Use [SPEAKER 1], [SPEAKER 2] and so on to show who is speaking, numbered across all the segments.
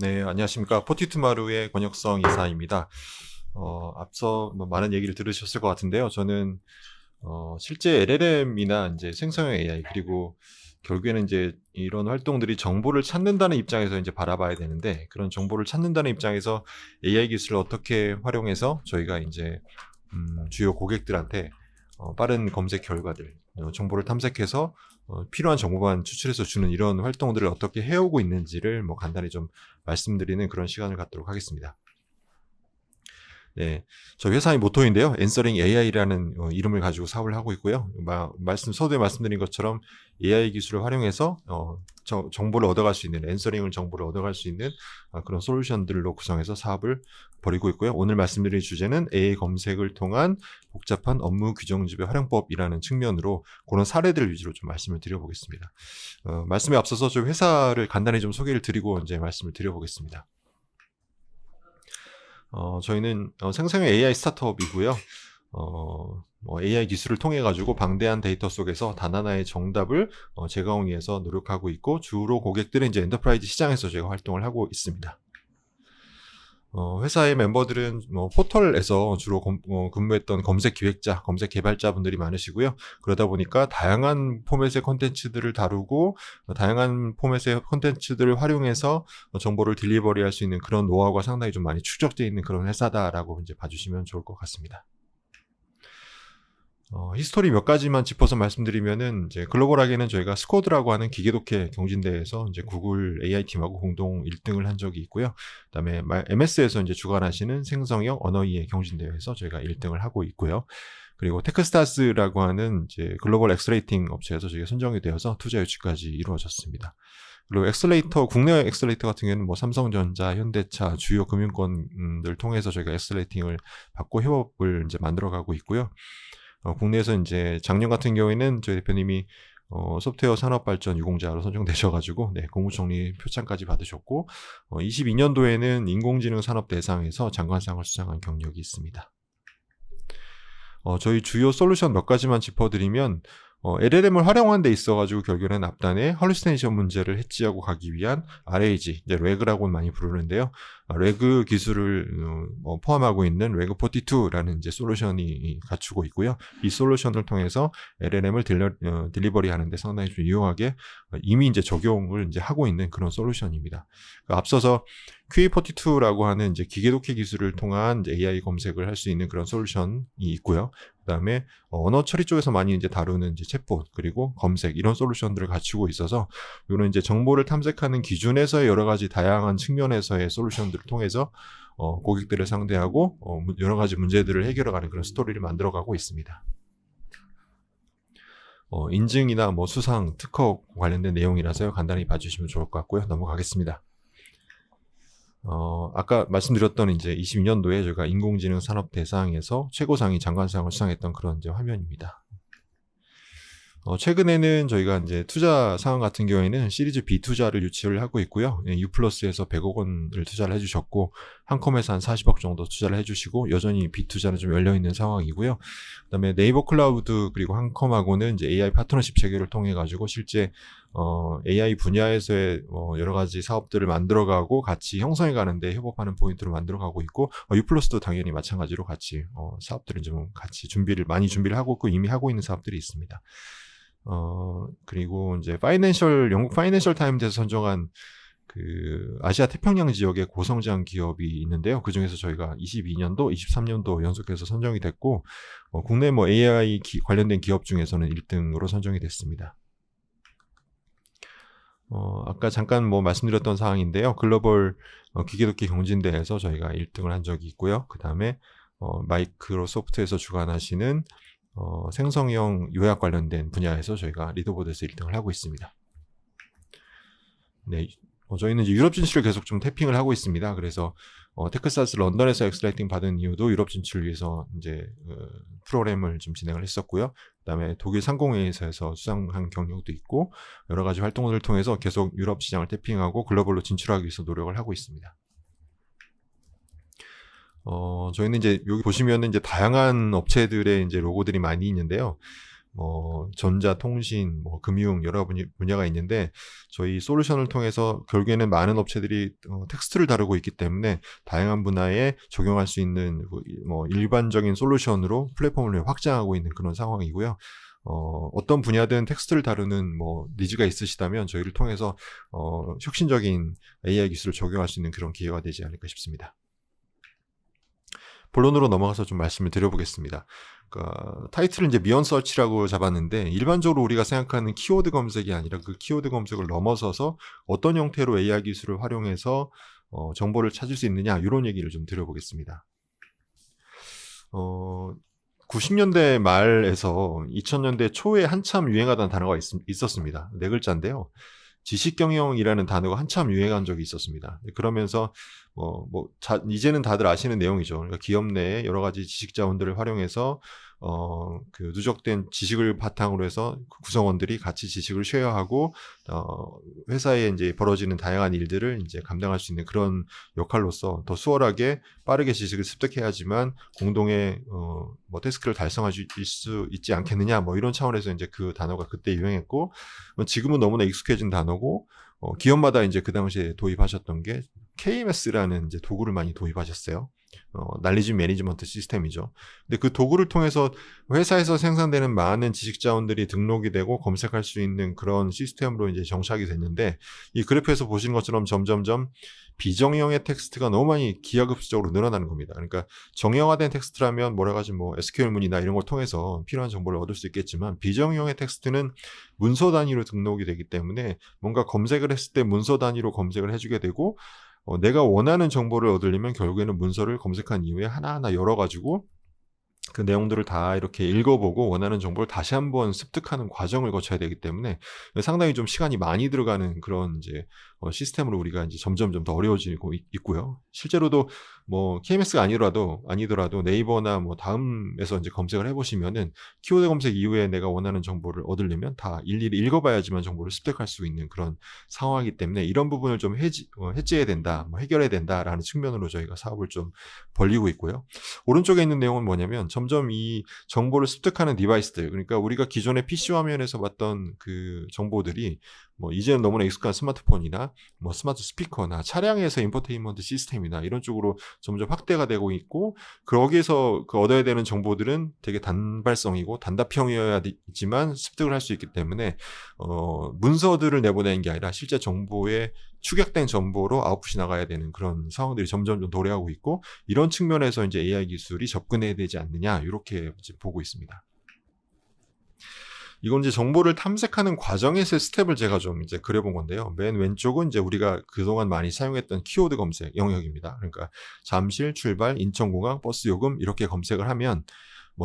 [SPEAKER 1] 네, 안녕하십니까. 포티투마루의 권혁성 이사입니다. 앞서 뭐 많은 얘기를 들으셨을 것 같은데요. 저는 실제 LLM이나 이제 생성형 AI 그리고 결국에는 이제 이런 활동들이 정보를 찾는다는 입장에서 이제 바라봐야 되는데 그런 정보를 찾는다는 입장에서 AI 기술을 어떻게 활용해서 저희가 이제 주요 고객들한테 빠른 검색 결과들, 정보를 탐색해서 필요한 정보만 추출해서 주는 이런 활동들을 어떻게 해오고 있는지를 뭐 간단히 좀 말씀드리는 그런 시간을 갖도록 하겠습니다. 네, 저희 회사의 모토인데요. Answering AI라는 이름을 가지고 사업을 하고 있고요. 서두에 말씀드린 것처럼 AI 기술을 활용해서 정보를 얻어갈 수 있는, Answering을 정보를 얻어갈 수 있는 그런 솔루션들로 구성해서 사업을 벌이고 있고요. 오늘 말씀드릴 주제는 AI 검색을 통한 복잡한 업무 규정 지배 활용법이라는 측면으로 그런 사례들 위주로 좀 말씀을 드려보겠습니다. 말씀에 앞서서 좀 회사를 간단히 좀 소개를 드리고 이제 말씀을 드려보겠습니다. 저희는 생성형 AI 스타트업이고요. AI 기술을 통해 가지고 방대한 데이터 속에서 단 하나의 정답을 제공하기 위해서 노력하고 있고 주로 고객들은 이제 엔터프라이즈 시장에서 저희가 활동을 하고 있습니다. 회사의 멤버들은 포털에서 주로 근무했던 검색 기획자, 검색 개발자분들이 많으시고요. 그러다 보니까 다양한 포맷의 콘텐츠들을 다루고 다양한 포맷의 콘텐츠들을 활용해서 정보를 딜리버리할 수 있는 그런 노하우가 상당히 좀 많이 축적되어 있는 그런 회사다라고 이제 봐주시면 좋을 것 같습니다. 히스토리 몇 가지만 짚어서 말씀드리면은 이제 글로벌하게는 저희가 스쿼드라고 하는 기계독해 경진대회에서 이제 구글 AI 팀하고 공동 1등을 한 적이 있고요. 그다음에 MS에서 이제 주관하시는 생성형 언어이해 경진대회에서 저희가 1등을 하고 있고요. 그리고 테크스타스라고 하는 이제 글로벌 엑셀레이팅 업체에서 저희가 선정이 되어서 투자 유치까지 이루어졌습니다. 그리고 국내 엑셀레이터 같은 경우는 뭐 삼성전자, 현대차, 주요 금융권들 통해서 저희가 엑셀레이팅을 받고 협업을 이제 만들어가고 있고요. 국내에서 이제 작년 같은 경우에는 저희 대표님이 소프트웨어 산업발전 유공자로 선정되셔가지고 네, 국무총리 표창까지 받으셨고 22년도에는 인공지능 산업 대상에서 장관상을 수상한 경력이 있습니다. 저희 주요 솔루션 몇 가지만 짚어드리면 LLM을 활용하는 데 있어가지고 결국에는 앞단에 헐루시네이션 문제를 해치하고 가기 위한 RAG, 이제 렉이라고 많이 부르는데요. 렉 기술을 포함하고 있는 렉42라는 이제 솔루션이 갖추고 있고요. 이 솔루션을 통해서 LLM을 딜리버리하는 데 상당히 좀 유용하게 이미 이제 적용을 이제 하고 있는 그런 솔루션입니다. 앞서서 QA42라고 하는 이제 기계독해 기술을 통한 이제 AI 검색을 할 수 있는 그런 솔루션이 있고요. 그다음에 언어 처리 쪽에서 많이 이제 다루는 이제 챗봇 그리고 검색 이런 솔루션들을 갖추고 있어서 이거는 이제 정보를 탐색하는 기준에서의 여러 가지 다양한 측면에서의 솔루션들을 통해서 고객들을 상대하고 여러 가지 문제들을 해결해가는 그런 스토리를 만들어가고 있습니다. 인증이나 뭐 수상, 특허 관련된 내용이라서요. 간단히 봐주시면 좋을 것 같고요. 넘어가겠습니다. 아까 말씀드렸던 이제 22년도에 저희가 인공지능 산업 대상에서 최고상이 장관상을 수상했던 그런 이제 화면입니다. 최근에는 저희가 이제 투자 상황 같은 경우에는 시리즈 B 투자를 유치를 하고 있고요. U+에서 100억 원을 투자를 해주셨고, 한컴에서 한 40억 정도 투자를 해주시고, 여전히 B 투자는 좀 열려있는 상황이고요. 그 다음에 네이버 클라우드 그리고 한컴하고는 이제 AI 파트너십 체계를 통해가지고 실제, AI 분야에서의 여러 가지 사업들을 만들어가고 같이 형성해 가는데 협업하는 포인트로 만들어가고 있고, U+도 당연히 마찬가지로 같이, 사업들을 좀 같이 많이 준비를 하고 있고 이미 하고 있는 사업들이 있습니다. 그리고 이제 영국 파이낸셜 타임즈에서 선정한 그 아시아 태평양 지역의 고성장 기업이 있는데요. 그 중에서 저희가 22년도, 23년도 연속해서 선정이 됐고, 국내 뭐 AI 관련된 기업 중에서는 1등으로 선정이 됐습니다. 아까 잠깐 뭐 말씀드렸던 사항인데요. 글로벌 기계독해 경진대회에서 저희가 1등을 한 적이 있고요. 그 다음에 마이크로소프트에서 주관하시는 생성형 요약 관련된 분야에서 저희가 리더보드에서 1등을 하고 있습니다. 네, 저희는 이제 유럽 진출을 계속 좀 태핑을 하고 있습니다. 그래서 테크사스 런던에서 엑셀레이팅 받은 이유도 유럽 진출을 위해서 이제 프로그램을 좀 진행을 했었고요. 그다음에 독일 상공회의소에서 수상한 경력도 있고 여러 가지 활동들을 통해서 계속 유럽 시장을 태핑하고 글로벌로 진출하기 위해서 노력을 하고 있습니다. 저희는 이제 여기 보시면은 이제 다양한 업체들의 이제 로고들이 많이 있는데요. 전자통신, 금융 여러 분야가 있는데 저희 솔루션을 통해서 결국에는 많은 업체들이 텍스트를 다루고 있기 때문에 다양한 분야에 적용할 수 있는 일반적인 솔루션으로 플랫폼을 확장하고 있는 그런 상황이고요. 어떤 분야든 텍스트를 다루는 니즈가 있으시다면 저희를 통해서 혁신적인 AI 기술을 적용할 수 있는 그런 기회가 되지 않을까 싶습니다. 본론으로 넘어가서 좀 말씀을 드려보겠습니다. 그러니까 타이틀을 이제 미언 서치라고 잡았는데 일반적으로 우리가 생각하는 키워드 검색이 아니라 그 키워드 검색을 넘어서서 어떤 형태로 AI 기술을 활용해서 정보를 찾을 수 있느냐 이런 얘기를 좀 드려보겠습니다. 90년대 말에서 2000년대 초에 한참 유행하던 단어가 있었습니다. 네 글자인데요. 지식경영이라는 단어가 한참 유행한 적이 있었습니다. 그러면서 이제는 다들 아시는 내용이죠. 그러니까 기업 내에 여러 가지 지식 자원들을 활용해서 그 누적된 지식을 바탕으로 해서 구성원들이 같이 지식을 쉐어하고 회사에 이제 벌어지는 다양한 일들을 이제 감당할 수 있는 그런 역할로서 더 수월하게 빠르게 지식을 습득해야지만 공동의 태스크를 달성할 수 있지 않겠느냐 이런 차원에서 이제 그 단어가 그때 유행했고 지금은 너무나 익숙해진 단어고 기업마다 이제 그 당시에 도입하셨던 게 KMS라는 이제 도구를 많이 도입하셨어요. 날리지 매니지먼트 시스템이죠. 근데 그 도구를 통해서 회사에서 생산되는 많은 지식 자원들이 등록이 되고 검색할 수 있는 그런 시스템으로 이제 정착이 됐는데 이 그래프에서 보신 것처럼 점점점 비정형의 텍스트가 너무 많이 기하급수적으로 늘어나는 겁니다. 그러니까 정형화된 텍스트라면 여러 가지 SQL 문이나 이런 걸 통해서 필요한 정보를 얻을 수 있겠지만 비정형의 텍스트는 문서 단위로 등록이 되기 때문에 뭔가 검색을 했을 때 문서 단위로 검색을 해주게 되고 내가 원하는 정보를 얻으려면 결국에는 문서를 검색한 이후에 하나하나 열어가지고 그 내용들을 다 이렇게 읽어보고 원하는 정보를 다시 한번 습득하는 과정을 거쳐야 되기 때문에 상당히 좀 시간이 많이 들어가는 그런 이제 시스템으로 우리가 이제 점점점 더 어려워지고 있고요. 실제로도 KMS가 아니더라도 네이버나 다음에서 이제 검색을 해보시면은 키워드 검색 이후에 내가 원하는 정보를 얻으려면 다 일일이 읽어봐야지만 정보를 습득할 수 있는 그런 상황이기 때문에 이런 부분을 좀 해지해야 된다, 해결해야 된다라는 측면으로 저희가 사업을 좀 벌리고 있고요. 오른쪽에 있는 내용은 뭐냐면 점점 이 정보를 습득하는 디바이스들, 그러니까 우리가 기존의 PC 화면에서 봤던 그 정보들이 이제는 너무나 익숙한 스마트폰이나 스마트 스피커나 차량에서 인포테인먼트 시스템이나 이런 쪽으로 점점 확대가 되고 있고 거기에서 얻어야 되는 정보들은 되게 단발성이고 단답형이어야지만 습득을 할 수 있기 때문에 문서들을 내보내는 게 아니라 실제 정보의 축약된 정보로 아웃풋이 나가야 되는 그런 상황들이 점점 좀 도래하고 있고 이런 측면에서 이제 AI 기술이 접근해야 되지 않느냐 이렇게 이제 보고 있습니다. 이건 이제 정보를 탐색하는 과정에서의 스텝을 제가 좀 이제 그려본 건데요. 맨 왼쪽은 이제 우리가 그동안 많이 사용했던 키워드 검색 영역입니다. 그러니까 잠실, 출발, 인천공항, 버스 요금 이렇게 검색을 하면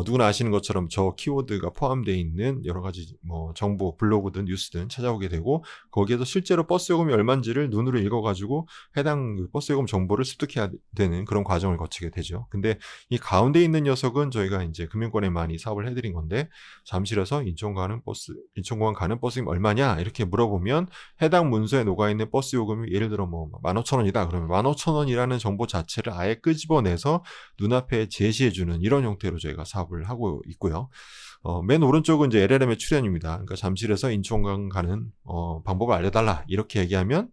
[SPEAKER 1] 누구나 아시는 것처럼 저 키워드가 포함되어 있는 여러 가지 정보, 블로그든 뉴스든 찾아오게 되고 거기에서 실제로 버스 요금이 얼마인지를 눈으로 읽어가지고 해당 그 버스 요금 정보를 습득해야 되는 그런 과정을 거치게 되죠. 근데 이 가운데 있는 녀석은 저희가 이제 금융권에 많이 사업을 해드린 건데 잠실에서 인천공항 가는 버스 요금 얼마냐 이렇게 물어보면 해당 문서에 녹아있는 버스 요금이 예를 들어 15,000원이다. 그러면 15,000원이라는 정보 자체를 아예 끄집어내서 눈앞에 제시해주는 이런 형태로 저희가 사업을 하고 있고요. 맨 오른쪽은 이제 LLM의 출현입니다. 그러니까 잠실에서 인천공항 가는 방법을 알려달라 이렇게 얘기하면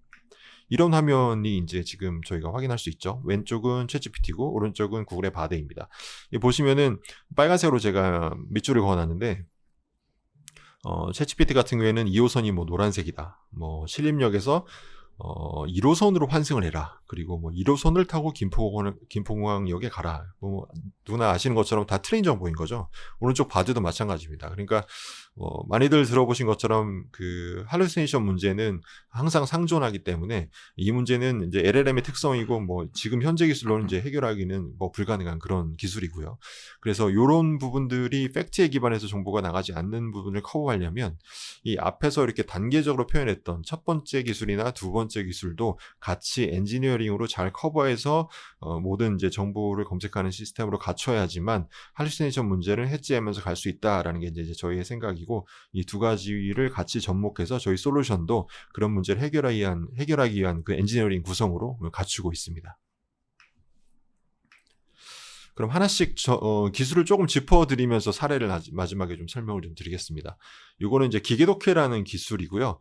[SPEAKER 1] 이런 화면이 이제 지금 저희가 확인할 수 있죠. 왼쪽은 챗GPT고 오른쪽은 구글의 바데입니다. 보시면은 빨간색으로 제가 밑줄을 그어놨는데 챗GPT 같은 경우에는 2호선이 노란색이다. 신림역에서 1호선으로 환승을 해라. 그리고 1호선을 타고 김포공항역에 가라. 누구나 아시는 것처럼 다 트레인 정보인 거죠. 오른쪽 바드도 마찬가지입니다. 그러니까 많이들 들어보신 것처럼 그 할루시네이션 문제는 항상 상존하기 때문에 이 문제는 이제 LLM의 특성이고 지금 현재 기술로는 이제 해결하기는 불가능한 그런 기술이고요. 그래서 이런 부분들이 팩트에 기반해서 정보가 나가지 않는 부분을 커버하려면 이 앞에서 이렇게 단계적으로 표현했던 첫 번째 기술이나 두 번째 기술도 같이 엔지니어링으로 잘 커버해서 모든 이제 정보를 검색하는 시스템으로 갖춰야지만 할루시네이션 문제를 해지하면서 갈 수 있다라는 게 이제 저희의 생각이고 이 두 가지를 같이 접목해서 저희 솔루션도 그런 문제를 해결하기 위한 그 엔지니어링 구성으로 갖추고 있습니다. 그럼 하나씩 기술을 조금 짚어드리면서 사례를 마지막에 좀 설명을 좀 드리겠습니다. 이거는 이제 기계독해라는 기술이고요.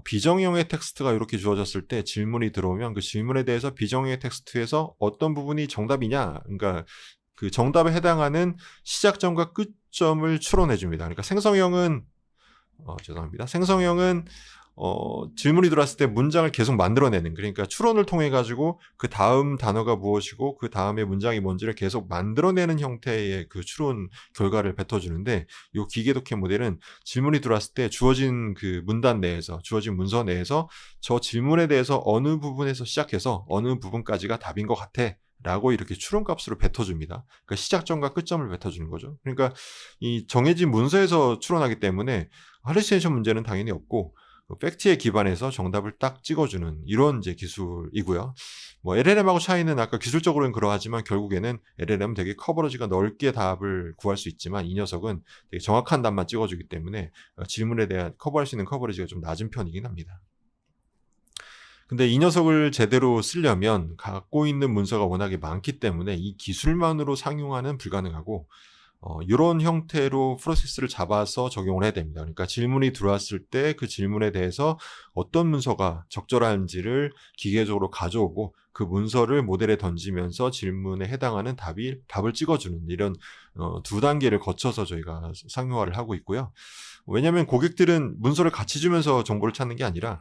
[SPEAKER 1] 비정형의 텍스트가 이렇게 주어졌을 때 질문이 들어오면 그 질문에 대해서 비정형의 텍스트에서 어떤 부분이 정답이냐, 그러니까 그 정답에 해당하는 시작점과 끝점을 추론해 줍니다. 그러니까 생성형은 생성형은 질문이 들어왔을 때 문장을 계속 만들어내는, 그러니까 추론을 통해 가지고 그 다음 단어가 무엇이고 그 다음에 문장이 뭔지를 계속 만들어내는 형태의 그 추론 결과를 뱉어주는데, 이 기계독해 모델은 질문이 들어왔을 때 주어진 그 문단 내에서, 주어진 문서 내에서 저 질문에 대해서 어느 부분에서 시작해서 어느 부분까지가 답인 것 같아 라고 이렇게 추론값으로 뱉어줍니다. 그러니까 시작점과 끝점을 뱉어주는 거죠. 그러니까 이 정해진 문서에서 추론하기 때문에 할루시네이션 문제는 당연히 없고, 팩트에 기반해서 정답을 딱 찍어주는 이런 이제 기술이고요. 뭐 LLM하고 차이는 아까 기술적으로는 그러하지만 결국에는 LLM은 되게 커버리지가 넓게 답을 구할 수 있지만 이 녀석은 되게 정확한 답만 찍어주기 때문에 질문에 대한 커버할 수 있는 커버리지가 좀 낮은 편이긴 합니다. 근데 이 녀석을 제대로 쓰려면 갖고 있는 문서가 워낙에 많기 때문에 이 기술만으로 상용화는 불가능하고, 이런 형태로 프로세스를 잡아서 적용을 해야 됩니다. 그러니까 질문이 들어왔을 때 그 질문에 대해서 어떤 문서가 적절한지를 기계적으로 가져오고 그 문서를 모델에 던지면서 질문에 해당하는 답을 찍어주는 이런 두 단계를 거쳐서 저희가 상용화를 하고 있고요. 왜냐하면 고객들은 문서를 같이 주면서 정보를 찾는 게 아니라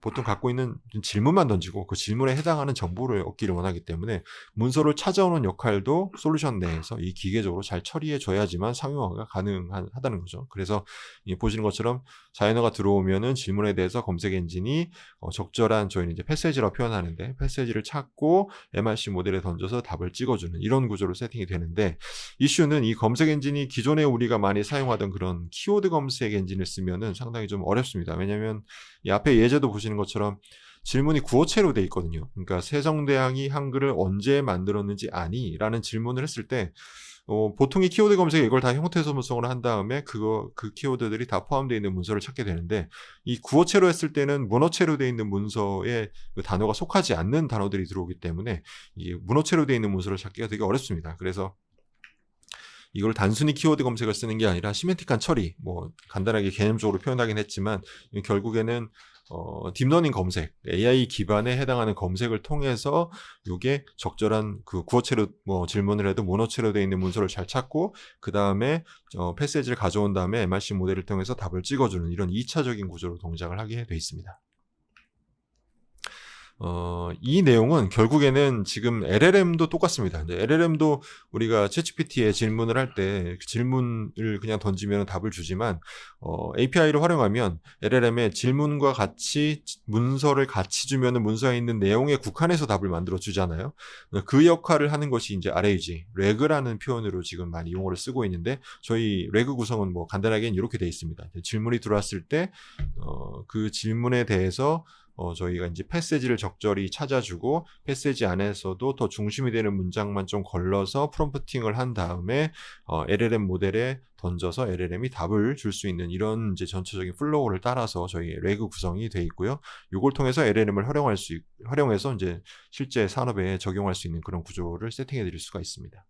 [SPEAKER 1] 보통 갖고 있는 질문만 던지고 그 질문에 해당하는 정보를 얻기를 원하기 때문에 문서를 찾아오는 역할도 솔루션 내에서 이 기계적으로 잘 처리해 줘야지만 상용화가 가능하다는 거죠. 그래서 보시는 것처럼 자연어가 들어오면은 질문에 대해서 검색 엔진이 적절한, 저희는 이제 패세지라고 표현하는데 패세지를 찾고 MRC 모델에 던져서 답을 찍어주는 이런 구조로 세팅이 되는데, 이슈는 이 검색 엔진이 기존에 우리가 많이 사용하던 그런 키워드 검색 엔진을 쓰면은 상당히 좀 어렵습니다. 왜냐하면 이 앞에 예제도 보시는 것처럼 질문이 구어체로 돼 있거든요. 그러니까 세종대왕이 한글을 언제 만들었는지 아니? 라는 질문을 했을 때 보통의 키워드 검색에 이걸 다 형태 소모성으로 한 다음에 그 키워드들이 다 포함되어 있는 문서를 찾게 되는데, 이 구어체로 했을 때는 문어체로 되어 있는 문서에 그 단어가 속하지 않는 단어들이 들어오기 때문에 이 문어체로 되어 있는 문서를 찾기가 되게 어렵습니다. 그래서 이걸 단순히 키워드 검색을 쓰는 게 아니라 시멘틱한 처리, 뭐 간단하게 개념적으로 표현하긴 했지만 결국에는 딥러닝 검색, AI 기반에 해당하는 검색을 통해서 이게 적절한 그 구어체로 질문을 해도 모노체로 되어 있는 문서를 잘 찾고 그 다음에 패세지를 가져온 다음에 MRC 모델을 통해서 답을 찍어주는 이런 2차적인 구조로 동작을 하게 돼 있습니다. 이 내용은 결국에는 지금 LLM도 똑같습니다. 이제 LLM도 우리가 챗GPT에 질문을 할 때 질문을 그냥 던지면 답을 주지만 API를 활용하면 LLM의 질문과 같이 문서를 같이 주면은 문서에 있는 내용에 국한해서 답을 만들어 주잖아요. 그 역할을 하는 것이 이제 RAG, 래그라는 표현으로 지금 많이 용어를 쓰고 있는데, 저희 래그 구성은 뭐 간단하게는 이렇게 되어 있습니다. 질문이 들어왔을 때 그 질문에 대해서 저희가 이제 패세지를 적절히 찾아주고 패세지 안에서도 더 중심이 되는 문장만 좀 걸러서 프롬프팅을 한 다음에 LLM 모델에 던져서 LLM이 답을 줄 수 있는 이런 이제 전체적인 플로우를 따라서 저희 래그 구성이 되어 있고요. 이걸 통해서 LLM을 활용해서 이제 실제 산업에 적용할 수 있는 그런 구조를 세팅해 드릴 수가 있습니다.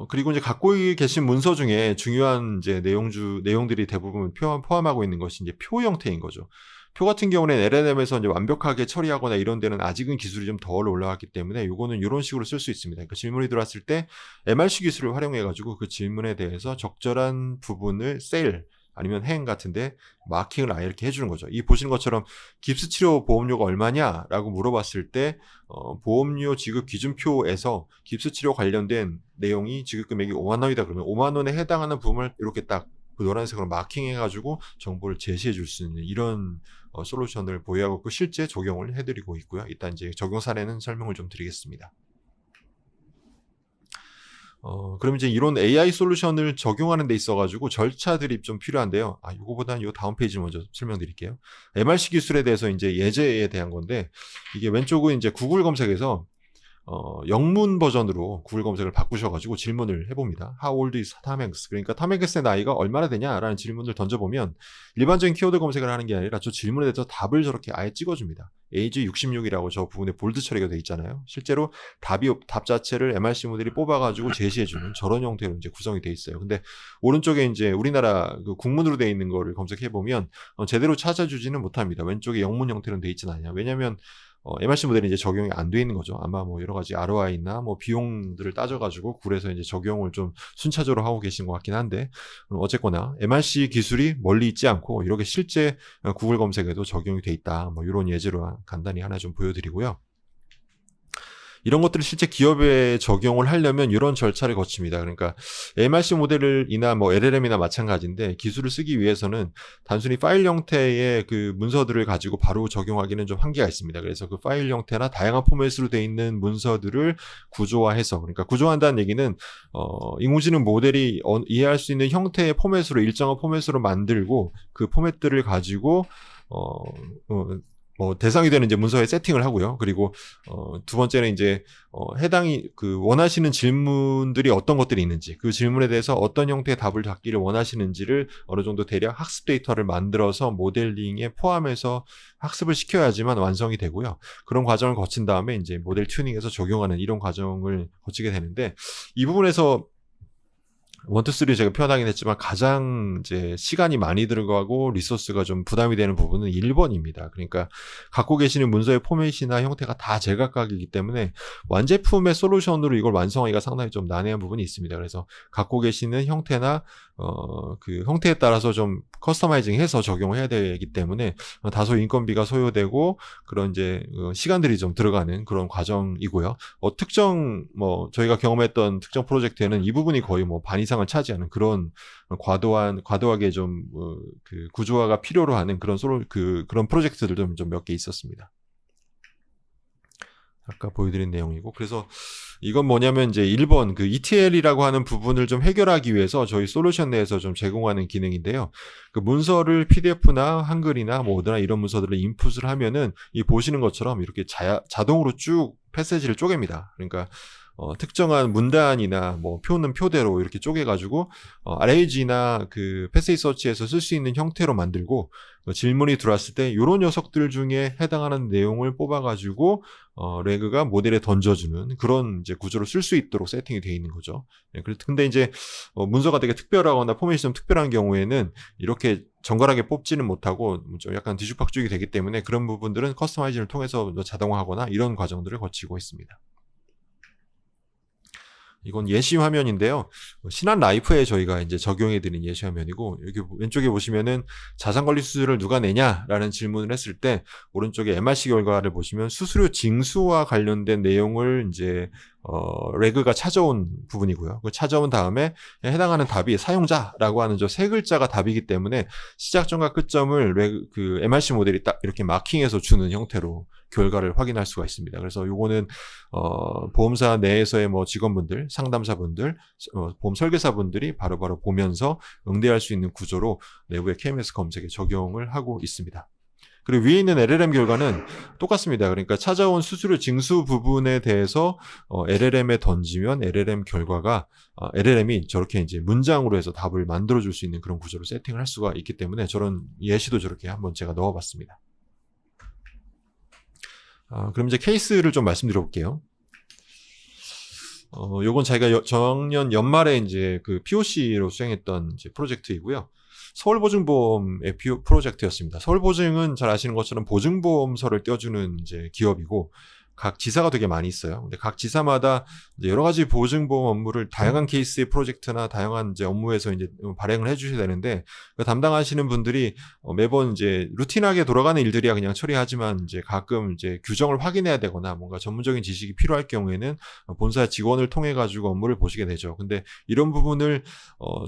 [SPEAKER 1] 그리고 이제 갖고 계신 문서 중에 중요한 이제 내용들이 대부분 포함하고 있는 것이 이제 표 형태인 거죠. 표 같은 경우는 LLM에서 이제 완벽하게 처리하거나 이런 데는 아직은 기술이 좀 덜 올라왔기 때문에 이거는 이런 식으로 쓸 수 있습니다. 그러니까 질문이 들어왔을 때 MRC 기술을 활용해가지고 그 질문에 대해서 적절한 부분을 셀 아니면 행 같은데 마킹을 아예 이렇게 해주는 거죠. 이 보시는 것처럼 깁스치료 보험료가 얼마냐라고 물어봤을 때 보험료 지급 기준표에서 깁스치료 관련된 내용이 지급 금액이 5만 원이다 그러면 5만 원에 해당하는 부분을 이렇게 딱 노란색으로 마킹해가지고 정보를 제시해 줄 수 있는 이런 솔루션을 보유하고 있고 실제 적용을 해드리고 있고요. 이따 이제 적용 사례는 설명을 좀 드리겠습니다. 그럼 이제 이런 AI 솔루션을 적용하는 데 있어가지고 절차들이 좀 필요한데요. 이거보다는 이 다음 페이지를 먼저 설명드릴게요. MRC 기술에 대해서 이제 예제에 대한 건데, 이게 왼쪽은 이제 구글 검색에서 영문 버전으로 구글 검색을 바꾸셔가지고 질문을 해봅니다. How old is Tom Hanks? 그러니까 톰 행크스의 나이가 얼마나 되냐라는 질문을 던져보면 일반적인 키워드 검색을 하는 게 아니라 저 질문에 대해서 답을 저렇게 아예 찍어줍니다. age 66이라고 저 부분에 볼드 처리가 돼 있잖아요. 실제로 답 자체를 MRC 모델이 뽑아가지고 제시해주는 저런 형태로 이제 구성이 돼 있어요. 근데 오른쪽에 이제 우리나라 그 국문으로 돼 있는 거를 검색해보면 제대로 찾아주지는 못합니다. 왼쪽에 영문 형태로 돼 있지는 않아요. 왜냐하면 MRC 모델이 이제 적용이 안 돼 있는 거죠. 아마 뭐 여러 가지 ROI나 뭐 비용들을 따져가지고 구글에서 이제 적용을 좀 순차적으로 하고 계신 것 같긴 한데, 어쨌거나 MRC 기술이 멀리 있지 않고 이렇게 실제 구글 검색에도 적용이 돼 있다. 뭐 이런 예제로 간단히 하나 좀 보여드리고요. 이런 것들을 실제 기업에 적용을 하려면 이런 절차를 거칩니다. 그러니까 MRC 모델이나 뭐 LLM이나 마찬가지인데 기술을 쓰기 위해서는 단순히 파일 형태의 그 문서들을 가지고 바로 적용하기는 좀 한계가 있습니다. 그래서 그 파일 형태나 다양한 포맷으로 되어 있는 문서들을 구조화해서, 그러니까 구조화한다는 얘기는 인공지능 모델이 이해할 수 있는 형태의 포맷으로, 일정한 포맷으로 만들고 그 포맷들을 가지고 대상이 되는 이제 문서에 세팅을 하고요. 그리고 두 번째는 이제 해당이 원하시는 질문들이 어떤 것들이 있는지, 그 질문에 대해서 어떤 형태의 답을 받기를 원하시는지를 어느 정도 대략 학습 데이터를 만들어서 모델링에 포함해서 학습을 시켜야지만 완성이 되고요. 그런 과정을 거친 다음에 이제 모델 튜닝해서 적용하는 이런 과정을 거치게 되는데, 이 부분에서 1, 2, 3 제가 표현하긴 했지만 가장 이제 시간이 많이 들어가고 리소스가 좀 부담이 되는 부분은 1번입니다. 그러니까 갖고 계시는 문서의 포맷이나 형태가 다 제각각이기 때문에 완제품의 솔루션으로 이걸 완성하기가 상당히 좀 난해한 부분이 있습니다. 그래서 갖고 계시는 형태나 그 형태에 따라서 좀 커스터마이징 해서 적용을 해야 되기 때문에 다소 인건비가 소요되고 그런 이제 시간들이 좀 들어가는 그런 과정이고요. 특정 저희가 경험했던 특정 프로젝트에는 이 부분이 거의 반 이상을 차지하는 그런 과도하게 좀 그 구조화가 필요로 하는 그런 그런 프로젝트들도 좀 몇 개 있었습니다. 아까 보여드린 내용이고, 그래서 이건 뭐냐면 이제 1번 그 ETL이라고 하는 부분을 좀 해결하기 위해서 저희 솔루션 내에서 좀 제공하는 기능인데요. 그 문서를 PDF나 한글이나 모드나 이런 문서들을 인풋을 하면은 이 보시는 것처럼 이렇게 자동으로 쭉 패세지를 쪼갭니다. 그러니까 특정한 문단이나 표는 표대로 이렇게 쪼개가지고 RAG나 그 패세지 서치에서 쓸 수 있는 형태로 만들고, 질문이 들어왔을 때 이런 녀석들 중에 해당하는 내용을 뽑아가지고 레그가 모델에 던져주는 그런 이제 구조를 쓸 수 있도록 세팅이 되어 있는 거죠. 근데 이제 문서가 되게 특별하거나 포맷이 좀 특별한 경우에는 이렇게 정갈하게 뽑지는 못하고 좀 약간 뒤죽박죽이 되기 때문에 그런 부분들은 커스터마이징을 통해서 자동화하거나 이런 과정들을 거치고 있습니다. 이건 예시 화면인데요. 신한 라이프에 저희가 이제 적용해드린 예시 화면이고, 여기 왼쪽에 보시면은 자산 관리 수수료를 누가 내냐라는 질문을 했을 때 오른쪽에 MRC 결과를 보시면 수수료 징수와 관련된 내용을 이제 레그가 찾아온 부분이고요. 그 찾아온 다음에 해당하는 답이 사용자라고 하는 저 세 글자가 답이기 때문에 시작점과 끝점을 그 MRC 모델이 딱 이렇게 마킹해서 주는 형태로 결과를 확인할 수가 있습니다. 그래서 요거는 보험사 내에서의 직원분들, 상담사분들, 보험 설계사분들이 바로바로 보면서 응대할 수 있는 구조로 내부의 KMS 검색에 적용을 하고 있습니다. 그리고 위에 있는 LLM 결과는 똑같습니다. 그러니까 찾아온 수수료 징수 부분에 대해서 LLM에 던지면 LLM 결과가 LLM이 저렇게 이제 문장으로 해서 답을 만들어줄 수 있는 그런 구조로 세팅을 할 수가 있기 때문에 저런 예시도 저렇게 한번 제가 넣어봤습니다. 그럼 이제 케이스를 좀 말씀드려 볼게요. 요건 자기가 작년 연말에 이제 그 POC로 수행했던 이제 프로젝트이고요. 서울보증보험의 프로젝트였습니다. 서울보증은 잘 아시는 것처럼 보증보험서를 떼어주는 이제 기업이고, 각 지사가 되게 많이 있어요. 근데 각 지사마다 이제 여러 가지 보증보험 업무를 다양한 케이스의 프로젝트나 다양한 이제 업무에서 이제 발행을 해주셔야 되는데, 그 담당하시는 분들이 매번 이제 루틴하게 돌아가는 일들이야 그냥 처리하지만 이제 가끔 이제 규정을 확인해야 되거나 뭔가 전문적인 지식이 필요할 경우에는 본사 직원을 통해 가지고 업무를 보시게 되죠. 근데 이런 부분을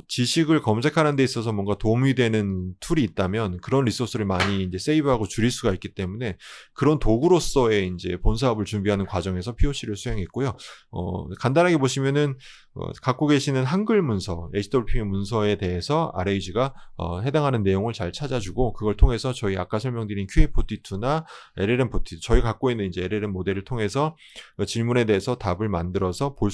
[SPEAKER 1] 지식을 검색하는 데 있어서 뭔가 도움이 되는 툴이 있다면 그런 리소스를 많이 이제 세이브하고 줄일 수가 있기 때문에 그런 도구로서의 이제 본사 사업을 준비하는 과정에서 POC를 수행했고요. 간단하게 보시면은 갖고 계시는 한글 문서, HWP 문서에 대해서 RAG가 해당하는 내용을 잘 찾아주고 그걸 통해서 저희 아까 설명드린 QA42나 LLM42, 저희 갖고 있는 이제 LLM 모델을 통해서 질문에 대해서 답을 만들어서 볼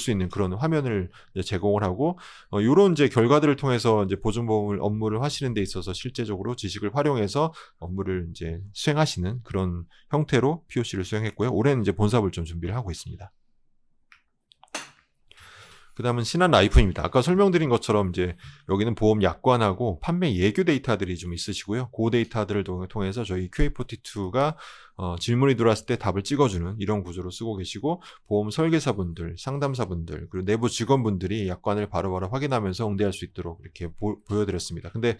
[SPEAKER 1] 수 있는 그런 화면을 이제 제공을 하고 이런 이제 결과들을 통해서 이제 보증보험 업무를 하시는 데 있어서 실제적으로 지식을 활용해서 업무를 이제 수행하시는 그런 형태로 POC를 수행했고요. 올해는 이제 본사업을 좀 준비를 하고 있습니다. 그 다음은 신한 라이프입니다. 아까 설명드린 것처럼 이제 여기는 보험 약관하고 판매 예규 데이터들이 좀 있으시고요. 그 데이터들을 통해서 저희 QA42가 질문이 들어왔을 때 답을 찍어주는 이런 구조로 쓰고 계시고 보험 설계사분들, 상담사분들, 그리고 내부 직원분들이 약관을 바로바로 확인하면서 응대할 수 있도록 이렇게 보여드렸습니다. 근데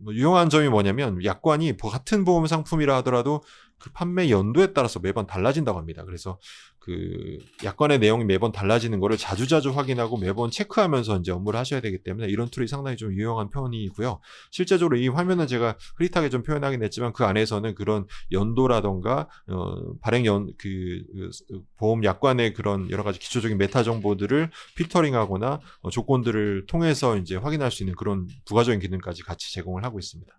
[SPEAKER 1] 유용한 점이 뭐냐면 약관이 같은 보험 상품이라 하더라도 그 판매 연도에 따라서 매번 달라진다고 합니다. 그래서 그 약관의 내용이 매번 달라지는 거를 자주자주 확인하고 매번 체크하면서 이제 업무를 하셔야 되기 때문에 이런 툴이 상당히 좀 유용한 편이고요. 실제적으로 이 화면은 제가 흐릿하게 좀 표현하긴 했지만 그 안에서는 그런 연도라던가 보험 약관의 그런 여러 가지 기초적인 메타 정보들을 필터링하거나 조건들을 통해서 이제 확인할 수 있는 그런 부가적인 기능까지 같이 제공을 하고 있습니다.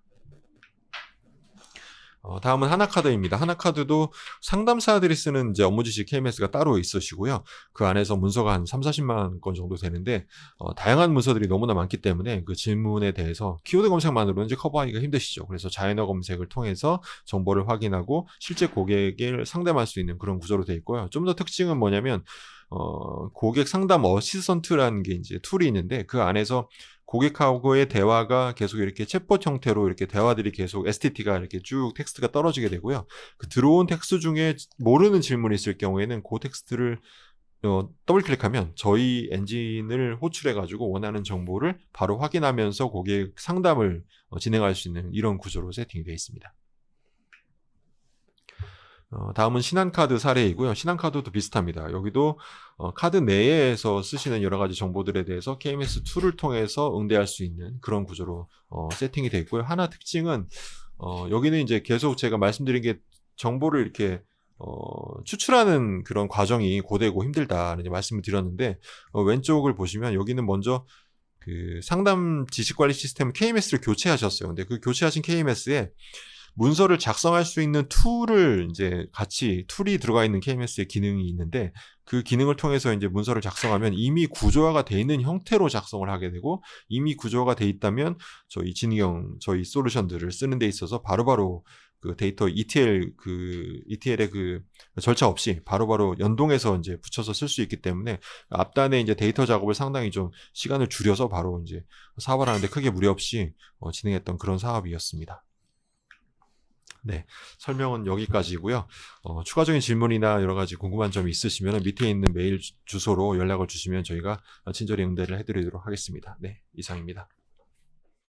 [SPEAKER 1] 다음은 하나카드입니다. 하나카드도 상담사들이 쓰는 이제 업무지식 KMS가 따로 있으시고요. 그 안에서 문서가 한 30-40만 건 정도 되는데 다양한 문서들이 너무나 많기 때문에 그 질문에 대해서 키워드 검색만으로는 이제 커버하기가 힘드시죠. 그래서 자연어 검색을 통해서 정보를 확인하고 실제 고객을 상담할 수 있는 그런 구조로 되어 있고요. 좀 더 특징은 뭐냐면 고객 상담 어시스턴트라는 게 이제 툴이 있는데 그 안에서 고객하고의 대화가 계속 이렇게 챗봇 형태로 이렇게 대화들이 계속 STT가 이렇게 쭉 텍스트가 떨어지게 되고요. 그 들어온 텍스트 중에 모르는 질문이 있을 경우에는 그 텍스트를 더블 클릭하면 저희 엔진을 호출해가지고 원하는 정보를 바로 확인하면서 고객 상담을 진행할 수 있는 이런 구조로 세팅이 되어 있습니다. 다음은 신한카드 사례이고요. 신한카드도 비슷합니다. 여기도 카드 내에서 쓰시는 여러 가지 정보들에 대해서 KMS2를 통해서 응대할 수 있는 그런 구조로 세팅이 되어 있고요. 하나 특징은 여기는 이제 계속 제가 말씀드린 게 정보를 이렇게 추출하는 그런 과정이 고되고 힘들다는 이제 말씀을 드렸는데 왼쪽을 보시면 여기는 먼저 그 상담 지식관리 시스템 KMS를 교체하셨어요. 근데 그 교체하신 KMS에 문서를 작성할 수 있는 툴을 이제 같이 툴이 들어가 있는 KMS의 기능이 있는데 그 기능을 통해서 이제 문서를 작성하면 이미 구조화가 되어 있는 형태로 작성을 하게 되고 이미 구조화가 되어 있다면 저희 솔루션들을 쓰는 데 있어서 바로바로 그 데이터 ETL의 그 절차 없이 바로바로 연동해서 이제 붙여서 쓸 수 있기 때문에 앞단에 이제 데이터 작업을 상당히 좀 시간을 줄여서 바로 이제 사업을 하는데 크게 무리 없이 진행했던 그런 사업이었습니다. 네, 설명은 여기까지고요. 추가적인 질문이나 여러 가지 궁금한 점이 있으시면 밑에 있는 메일 주소로 연락을 주시면 저희가 친절히 응대를 해드리도록 하겠습니다. 네, 이상입니다.